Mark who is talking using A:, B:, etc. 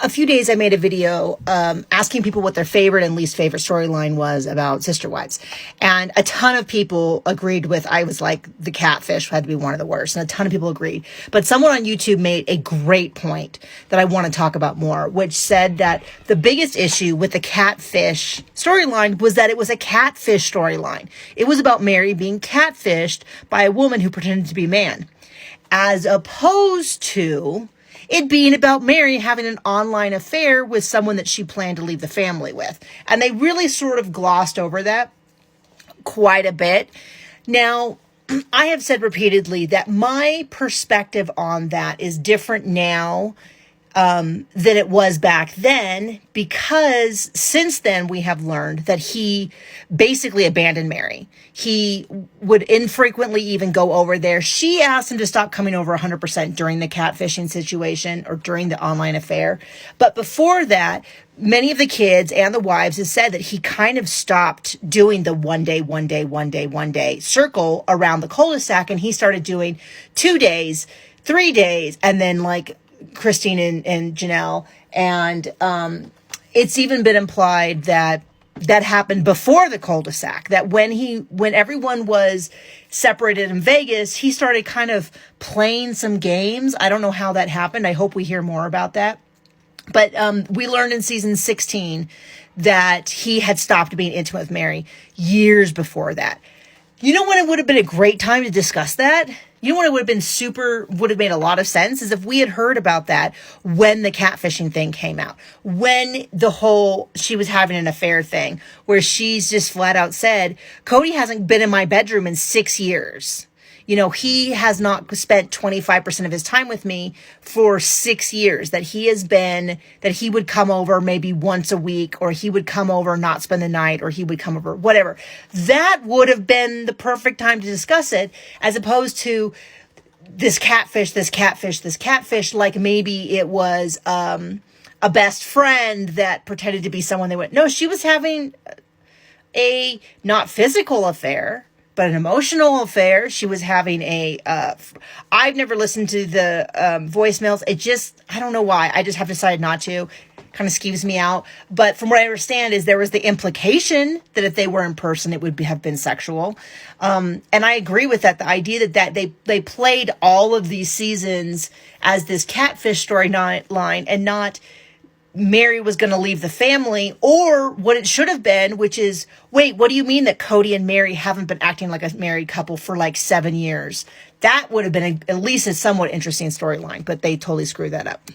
A: a few days I made a video asking people what their favorite and least favorite storyline was about Sister Wives. And a ton of people agreed with, I was like, the catfish had to be one of the worst. And a ton of people agreed. But someone on YouTube made a great point that I want to talk about more, which said that the biggest issue with the catfish storyline was that it was a catfish storyline. It was about Mary being catfished by a woman who pretended to be a man, as opposed to it being about Mary having an online affair with someone that she planned to leave the family with. And they really sort of glossed over that quite a bit. Now, I have said repeatedly that my perspective on that is different now than it was back then, because since then we have learned that he basically abandoned Mary. He would infrequently even go over there. She asked him to stop coming over 100% during the catfishing situation or during the online affair. But before that, many of the kids and the wives have said that he kind of stopped doing the one day circle around the cul-de-sac, and he started doing 2 days, 3 days, and then like Christine and Janelle. And it's even been implied that that happened before the cul-de-sac, that when everyone was separated in Vegas, he started kind of playing some games. I don't know how that happened. I hope we hear more about that. But we learned in season 16 that he had stopped being intimate with Mary years before that. You know when it would have been a great time to discuss that? You know when it would have made a lot of sense is if we had heard about that when the catfishing thing came out. When the whole she was having an affair thing, where she's just flat out said, Cody hasn't been in my bedroom in 6 years. You know, he has not spent 25% of his time with me for 6 years, that he would come over maybe once a week, or he would come over, not spend the night, or he would come over, whatever. That would have been the perfect time to discuss it, as opposed to this catfish, like maybe it was a best friend that pretended to be someone they went. No, she was having a not physical affair, but an emotional affair. She was having I've never listened to the voicemails. I don't know why. I just have decided not to. Kind of skeeves me out. But from what I understand is there was the implication that if they were in person, it would have been sexual. And I agree with that. The idea that they played all of these seasons as this catfish storyline and not Mary was going to leave the family, or what it should have been, which is, wait, what do you mean that Cody and Mary haven't been acting like a married couple for like 7 years? That would have been at least a somewhat interesting storyline, but they totally screwed that up.